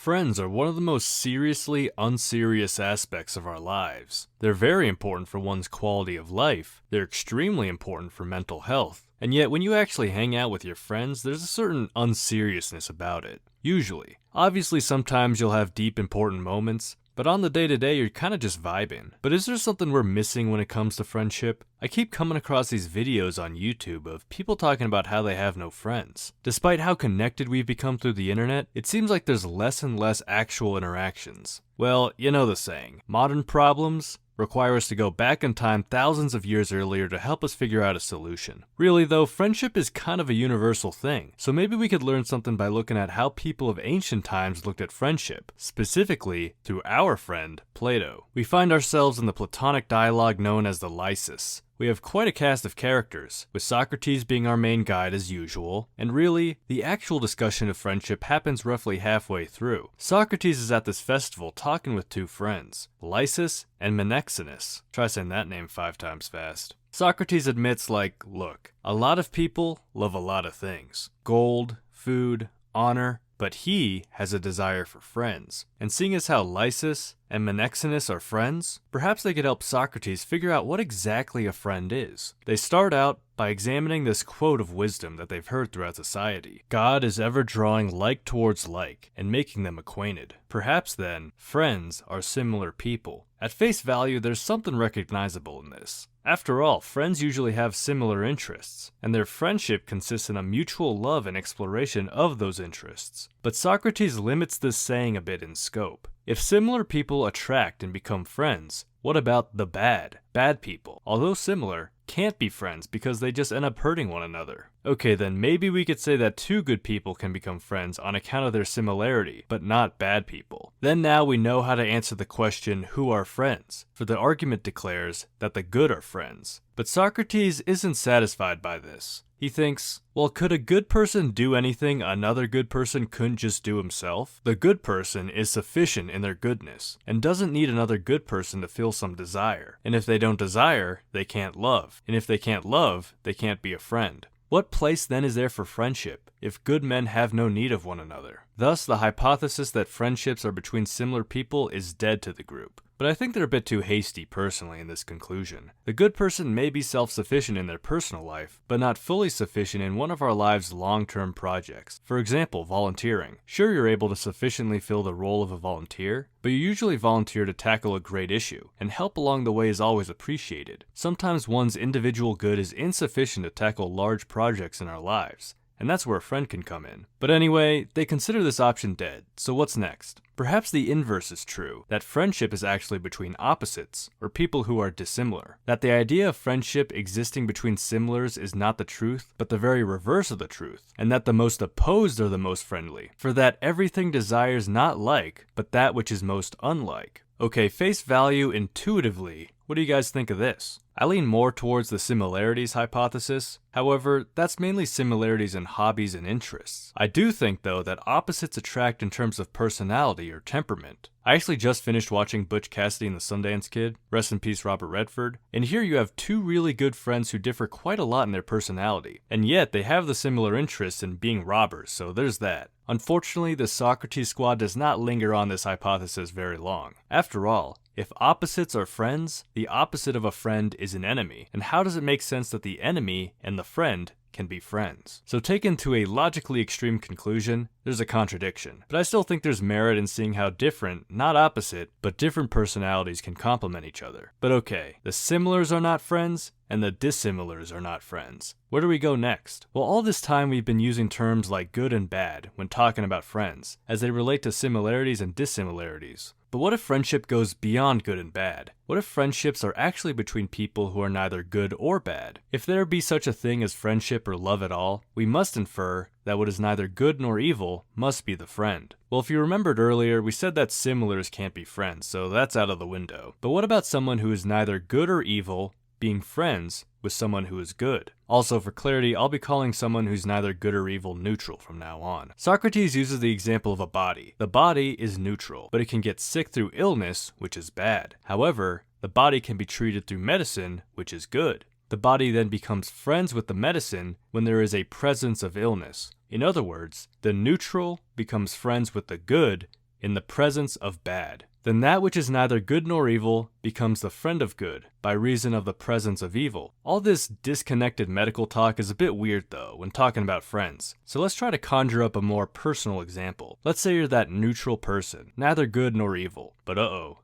Friends are one of the most seriously unserious aspects of our lives. They're very important for one's quality of life, they're extremely important for mental health, and yet when you actually hang out with your friends, there's a certain unseriousness about it. Usually. Obviously sometimes you'll have deep important moments, but on the day-to-day you're kinda just vibing. But is there something we're missing when it comes to friendship? I keep coming across these videos on YouTube of people talking about how they have no friends. Despite how connected we've become through the internet, it seems like there's less and less actual interactions. Well, you know the saying, modern problems require us to go back in time thousands of years earlier to help us figure out a solution. Really though, friendship is kind of a universal thing, so maybe we could learn something by looking at how people of ancient times looked at friendship, specifically through our friend, Plato. We find ourselves in the Platonic dialogue known as the Lysis. We have quite a cast of characters, with Socrates being our main guide as usual, and really, the actual discussion of friendship happens roughly halfway through. Socrates is at this festival talking with two friends, Lysis and Menexenus. Try saying that name 5 times fast. Socrates admits look, a lot of people love a lot of things. Gold, food, honor, but he has a desire for friends. And seeing as how Lysis and Menexenus are friends, perhaps they could help Socrates figure out what exactly a friend is. They start out by examining this quote of wisdom that they've heard throughout society. God is ever drawing like towards like and making them acquainted. Perhaps then, friends are similar people. At face value, there's something recognizable in this. After all, friends usually have similar interests, and their friendship consists in a mutual love and exploration of those interests. But Socrates limits this saying a bit in scope. If similar people attract and become friends, what about the bad people? Although similar, can't be friends because they just end up hurting one another. Okay, then maybe we could say that two good people can become friends on account of their similarity, but not bad people. Then now we know how to answer the question, who are friends? For the argument declares that the good are friends. But Socrates isn't satisfied by this. He thinks, well, could a good person do anything another good person couldn't just do himself? The good person is sufficient in their goodness, and doesn't need another good person to feel some desire. And if they don't desire, they can't love. And if they can't love, they can't be a friend. What place then is there for friendship, if good men have no need of one another? Thus, the hypothesis that friendships are between similar people is dead to the group. But I think they're a bit too hasty personally in this conclusion. The good person may be self-sufficient in their personal life, but not fully sufficient in one of our lives' long-term projects. For example, volunteering. Sure, you're able to sufficiently fill the role of a volunteer, but you usually volunteer to tackle a great issue, and help along the way is always appreciated. Sometimes one's individual good is insufficient to tackle large projects in our lives, and that's where a friend can come in. But anyway, they consider this option dead, so what's next? Perhaps the inverse is true, that friendship is actually between opposites, or people who are dissimilar. That the idea of friendship existing between similars is not the truth, but the very reverse of the truth, and that the most opposed are the most friendly, for that everything desires not like, but that which is most unlike. Okay, face value intuitively, what do you guys think of this? I lean more towards the similarities hypothesis. However, that's mainly similarities in hobbies and interests. I do think though that opposites attract in terms of personality or temperament. I actually just finished watching Butch Cassidy and the Sundance Kid, rest in peace Robert Redford, and here you have two really good friends who differ quite a lot in their personality, and yet they have the similar interests in being robbers, so there's that. Unfortunately, the Socrates squad does not linger on this hypothesis very long. After all, if opposites are friends, the opposite of a friend is an enemy, and how does it make sense that the enemy and the friend can be friends? So taken to a logically extreme conclusion, there's a contradiction. But I still think there's merit in seeing how different, not opposite, but different personalities can complement each other. But okay, the similars are not friends, and the dissimilars are not friends. Where do we go next? Well, all this time we've been using terms like good and bad when talking about friends, as they relate to similarities and dissimilarities. But what if friendship goes beyond good and bad? What if friendships are actually between people who are neither good or bad? If there be such a thing as friendship or love at all, we must infer that what is neither good nor evil must be the friend. Well, if you remembered earlier, we said that similars can't be friends, so that's out of the window. But what about someone who is neither good or evil being friends with someone who is good? Also, for clarity, I'll be calling someone who's neither good or evil neutral from now on. Socrates uses the example of a body. The body is neutral, but it can get sick through illness, which is bad. However, the body can be treated through medicine, which is good. The body then becomes friends with the medicine when there is a presence of illness. In other words, the neutral becomes friends with the good in the presence of bad. Then that which is neither good nor evil becomes the friend of good, by reason of the presence of evil. All this disconnected medical talk is a bit weird though, when talking about friends. So let's try to conjure up a more personal example. Let's say you're that neutral person, neither good nor evil, but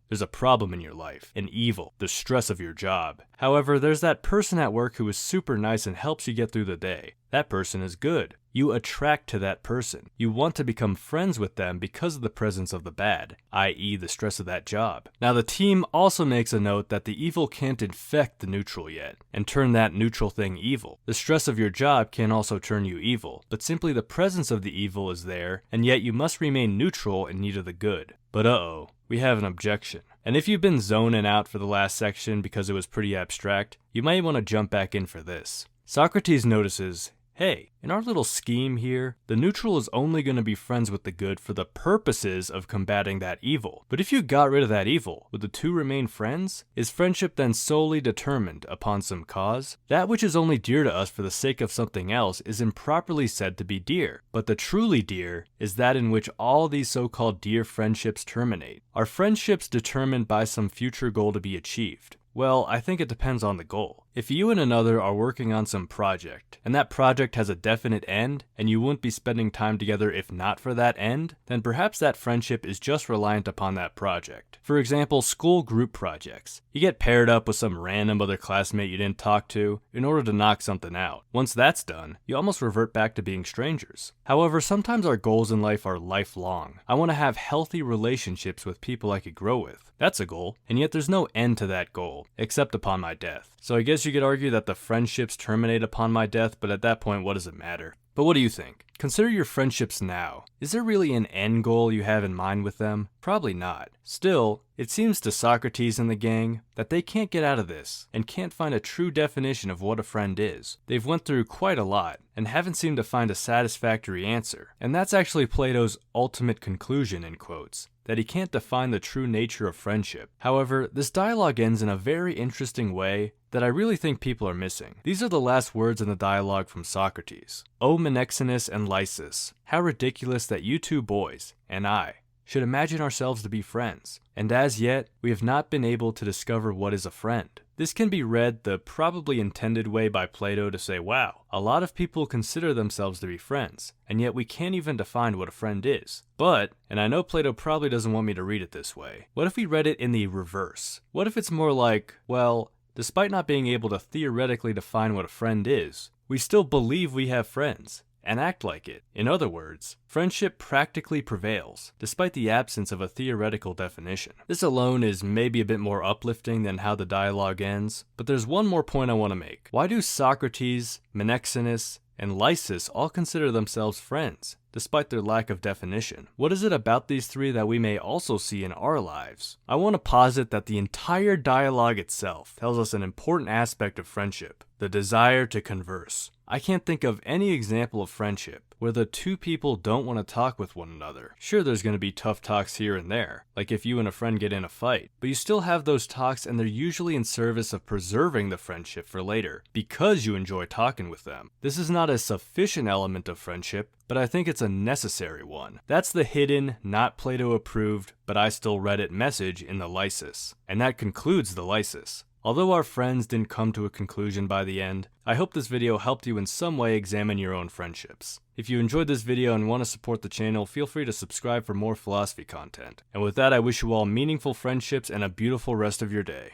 there's a problem in your life, an evil, the stress of your job. However, there's that person at work who is super nice and helps you get through the day. That person is good. You attract to that person. You want to become friends with them because of the presence of the bad, i.e. the stress of that job. Now the team also makes a note that the evil can't infect the neutral yet, and turn that neutral thing evil. The stress of your job can also turn you evil, but simply the presence of the evil is there, and yet you must remain neutral in need of the good. But we have an objection. And if you've been zoning out for the last section because it was pretty abstract, you might want to jump back in for this. Socrates notices, hey, in our little scheme here, the neutral is only going to be friends with the good for the purposes of combating that evil. But if you got rid of that evil, would the two remain friends? Is friendship then solely determined upon some cause? That which is only dear to us for the sake of something else is improperly said to be dear. But the truly dear is that in which all these so-called dear friendships terminate. Are friendships determined by some future goal to be achieved? Well, I think it depends on the goal. If you and another are working on some project, and that project has a definite end, and you wouldn't be spending time together if not for that end, then perhaps that friendship is just reliant upon that project. For example, school group projects. You get paired up with some random other classmate you didn't talk to in order to knock something out. Once that's done, you almost revert back to being strangers. However, sometimes our goals in life are lifelong. I want to have healthy relationships with people I could grow with. That's a goal, and yet there's no end to that goal, except upon my death. So I guess you could argue that the friendships terminate upon my death, but at that point, what does it matter? But what do you think? Consider your friendships now. Is there really an end goal you have in mind with them? Probably not. Still, it seems to Socrates and the gang that they can't get out of this and can't find a true definition of what a friend is. They've went through quite a lot and haven't seemed to find a satisfactory answer. And that's actually Plato's ultimate conclusion in quotes, that he can't define the true nature of friendship. However, this dialogue ends in a very interesting way that I really think people are missing. These are the last words in the dialogue from Socrates. O Menexenus and Lysis, how ridiculous that you two boys, and I, should imagine ourselves to be friends, and as yet, we have not been able to discover what is a friend. This can be read the probably intended way by Plato to say, wow, a lot of people consider themselves to be friends, and yet we can't even define what a friend is. But, and I know Plato probably doesn't want me to read it this way, what if we read it in the reverse? What if it's more like, well, despite not being able to theoretically define what a friend is, we still believe we have friends, and act like it. In other words, friendship practically prevails, despite the absence of a theoretical definition. This alone is maybe a bit more uplifting than how the dialogue ends, but there's one more point I want to make. Why do Socrates, Menexenus, and Lysis all consider themselves friends, despite their lack of definition? What is it about these three that we may also see in our lives? I want to posit that the entire dialogue itself tells us an important aspect of friendship, the desire to converse. I can't think of any example of friendship where the two people don't want to talk with one another. Sure, there's going to be tough talks here and there, like if you and a friend get in a fight, but you still have those talks and they're usually in service of preserving the friendship for later, because you enjoy talking with them. This is not a sufficient element of friendship, but I think it's a necessary one. That's the hidden, not Plato approved, but I still read it message in the Lysis. And that concludes the Lysis. Although our friends didn't come to a conclusion by the end, I hope this video helped you in some way examine your own friendships. If you enjoyed this video and want to support the channel, feel free to subscribe for more philosophy content. And with that, I wish you all meaningful friendships and a beautiful rest of your day.